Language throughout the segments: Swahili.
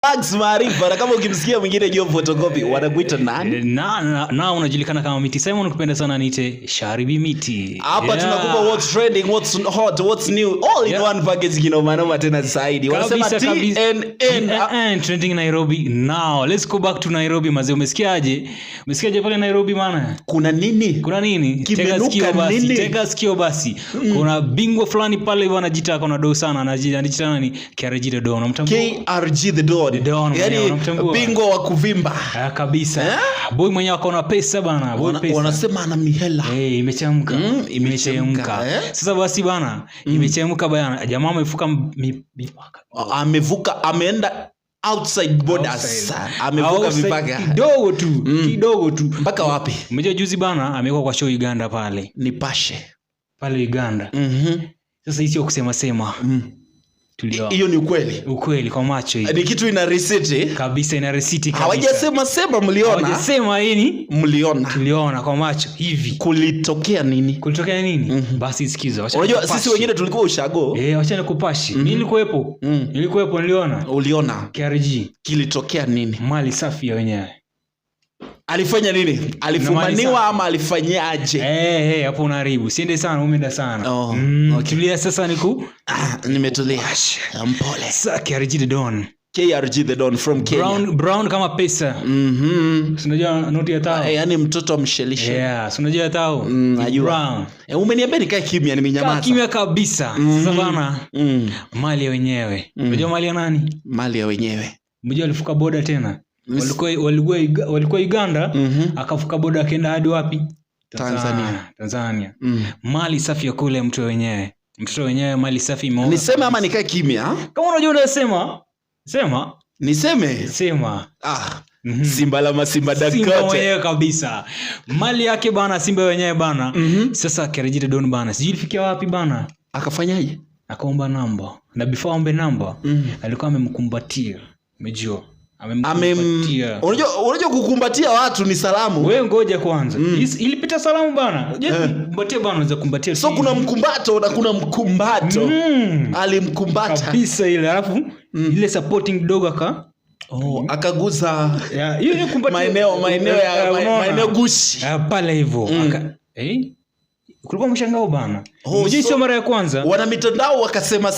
Max Maarifa, na kama ukimsikia mwingine Joe Photocopy wanakuita nani? Na unajulikana kama Miti. Simon ukipenda sana niite Sharibi Miti. Hapa tunakupa what's trending, what's hot, what's new, all in one package manoma tena zaidi. Wanasema TNN trending Nairobi now. Let's go back to Nairobi mazee. Umesikiaje? Umesikiaje pale Nairobi bana? Kuna nini? Tega sikio basi. Kuna bingwa fulani pale hivi anajiita kuna do sana, anajiita nani? KRG the Don. Unamtambua? KRG the Don. Yani bingwa wa kuvimba. Kabisa. Boy mwenyewe akaona pesa bana. Boy pesa. Wanasema ana mihela. Imechemka. Imechemka. Sasa basi bana, imechemka bana. Jamaa amevuka mipaka. Ameenda outside borders. Amevuka mipaka. Kidogo tu. Mpaka wapi? Umejua juzi bana amekuwa kwa show Uganda pale. Nipashe. Pale Uganda. Sasa hii sio kusema sema. Hiyo ni ukweli kwa macho hii. Ni kitu ina receipt kabisa, ina receipt kabisa. Hawajasema mliona. Hawajasema nini? Mliona. Tuliona kwa macho hivi. Kulitokea nini? Basi sikiza. Unajua sisi wengine tulikuwa ushago. Acha nikupashi. Mimi nilikuwepo. Niliona. Uliona. KRG. Kilitokea nini? Mali safi ya wenyewe. Alifanya nini? Alifumaniwa ama alifanyaje? Hapo unaharibu. Siende sana, umeenda sana. Tulia sasa nimetulia. Mpole. Sasa KRG the Don. KRG the Don from Kenya. Brown kama pesa. Unajua noti ya tao. Yani mtoto mshelishe. Unajua tao. Brown. Umeniambia nikae kimya, nimenyamaza. Kimya kabisa. Sasa bana, mali ya wenyewe. Unajua mali ya nani? Mali ya wenyewe. Unajua alifuka boda tena. Walikuwa Uganda, akafuka boda akaenda hadi wapi? Tanzania. Mali safi ya kule mtu wenyewe. Mtoto wenyewe mali safi imeona. Niseme ama nikae kimya? Kama unajua unasema, sema. Niseme? Sema. Simba la masimba dakote. Simba wenyewe kabisa. Mali yake bana, Simba wenyewe bana. Sasa KRG the Don bana. Sijui ilifikia wapi bana? Akafanyaje? Akaomba namba. Na before aombe namba, alikuwa amemkumbatia. Umejua? Unajua kukumbatia watu ni salamu. Wewe ngoja kwanza. Ilipita salamu bana. Kumbatia bana, unaweza kumbatia. So kuna mkumbato na kuna mkumbato. Alimkumbata kabisa ile, alafu ile supporting kidogo akaguza. Hiyo ni kumbatia maeneo gushi. Pale hivyo. Kulikuwa mshangao bana. Unajua sio mara ya kwanza. Wana mitandao wakasema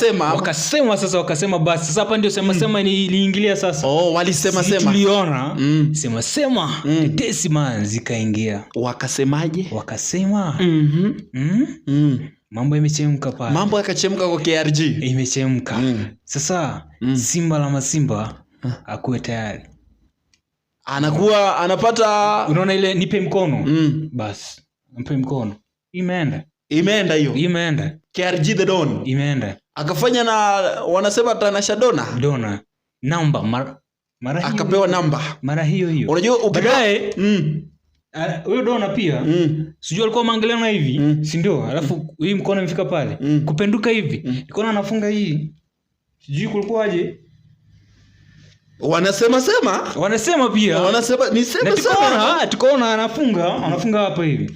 basi. Sasa hapa ndio sema iliingilia sasa. Walisema. Tuliona. Sema. Tetesi man zikaingia. Wakasemaje? Wakasema. Mambo imechemka pale. Mambo yakachemka kwa KRG. Imechemka. Sasa Simba la masimba akuwe tayari. Anapata, unaona ile nipe mkono. Basi. Nipe mkono. Imeenda hiyo. KRG the Don. Imeenda. Akafanya na wanasema Tanasha Donah. Namba mara hiyo. Akapewa namba. Mara hiyo. Unajua baadaye huyo Donah pia sijui alikuwa maangaliana hivi, si ndio? Alafu hii mkono imefika pale. Kupenduka hivi. Mkono anafunga hii. Sijui kulikuwaje. Wanasema pia. Niseme tukaona anafunga hapa hivi.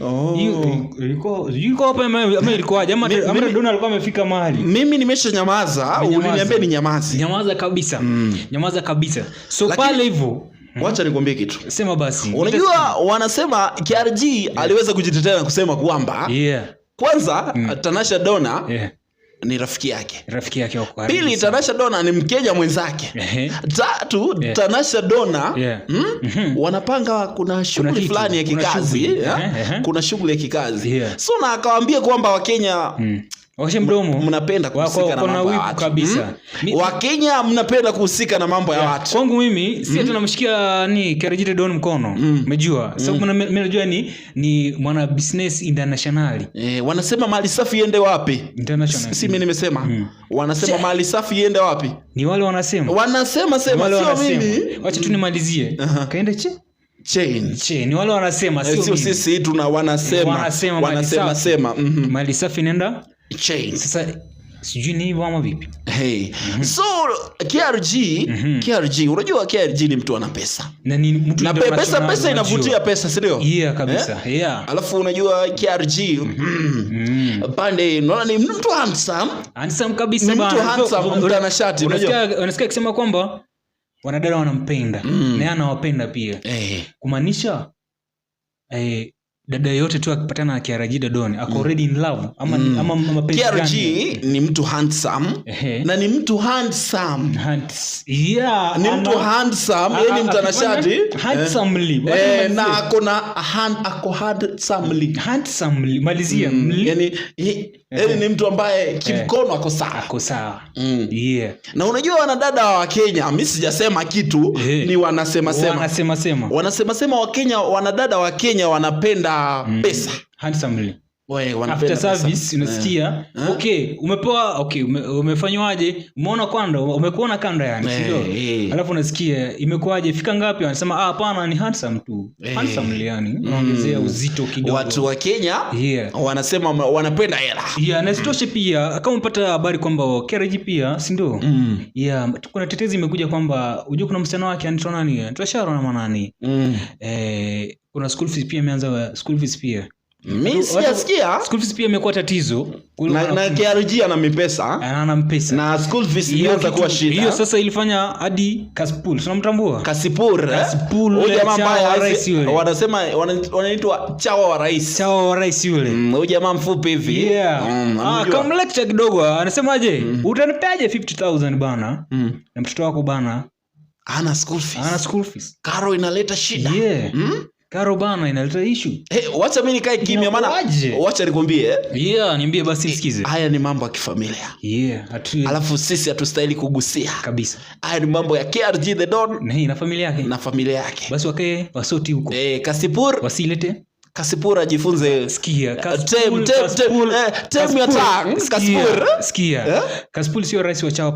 Ilikuwa hapa ilikuwaje? Ama Donah alikuwa amefika mahali. Mimi nimeshanyamaza, uliniambia ni nyamazi. Nyamaza kabisa. So pale hivyo. Wacha nikwambie kitu. Sema basi. Unajua wanasema KRG aliweza kujitetea na kusema kwamba kwanza Tanasha Donah ni rafiki yake. Pili, Tanasha Donah ni Mkenya mwenzake. Tatu, Tanasha Donah wanapanga kuna shughuli fulani ya kikazi. Kuna shughuli ya kikazi. So na akawaambia kwamba Wakenya washe mdomo mnapenda kuhusika na mambo ya watu kabisa. Wakenya mnapenda kuhusika na mambo ya watu. Kwangu mimi si ati namshikia ni KRG the Don mkono. Umejua? Sababu mimi najua ni mwana business international. Wanasema mali safi iende wapi? International. Si mimi nimesema. Wanasema mali safi iende wapi? Ni wale wanasema. Sio mimi. Wacha tu nimalizie. Kaenda chain. Ni wale wanasema sio mimi. Sio sisi tuna wanasema. Mali safi nenda chain. Sasa sijui ni hivyo ama vipi? So KRG, unajua KRG ni mtu ana pesa. Na pesa inavutia pesa, si ndio? Kabisa. Alafu unajua KRG pande unaona ni mtu handsome kabisa bana. Mtu handsome, mtanashati, unasikia akisema kwamba wanadada wanampenda na anawapenda pia. Kumaanisha dada yote tu akipatana na KRG Donah ako already in love ama mapenzi gani? KRG ni mtu handsome na ni mtu handsome. Ni mtu handsome, yeye ni mtanashati handsomely. Na ako handsomely. Malizia. Yani ni mtu ambaye kimkono ako sawa. Na unajua wanadada wa Kenya, mimi sijasema kitu, ni wanasema wa Kenya, wanadada wa Kenya wanapenda pesa handsomely. After service unasikia umepewa umefanywaje, umeona kanda, umekuona kanda yani, sio? Alafu unasikia imekuaje, fika ngapi, wanasema hapana ni handsome tu. Handsomely yani unaongezea uzito kidogo. Watu wa Kenya wanasema wanapenda hela. Na sitoshe pia kama umepata habari kwamba KRG pia, si ndio? Kuna tetezi imekuja kwamba unajua kuna msichana wake anaitwa nani? Tanasha na manani. Kuna school fees pia imeanza, school fees pia. Mimi sijasikia. School fees pia imekuwa tatizo. Na KRG ana mpesa. Na school fees imeanza kuwa shida. Hiyo sasa ilifanya hadi Casspol. Unamtambua? Casspol. Huyo jamaa ambaye wanasema wanaitwa chawa wa rais yule. Huyo jamaa mfupi hivi. Kama lecture kidogo anasemaje? Utanipaje 50,000 bana? Na mtoto wako bana ana school fees. Karo inaleta shida. Karo bana inaleta issue. Wacha mimi nikae kimya maana wacha nikwambie. Niambie basi nisikize. Haya ni mambo ya kifamilia. Alafu sisi hatustahili kugusia kabisa. Haya ni mambo ya KRG the Don na familia yake. Basi wakae wasoti huko. Kasipur wasilete. Kasipur ajifunze sikia. Kasipur. Sikia. Kasipul sio rais wa chao.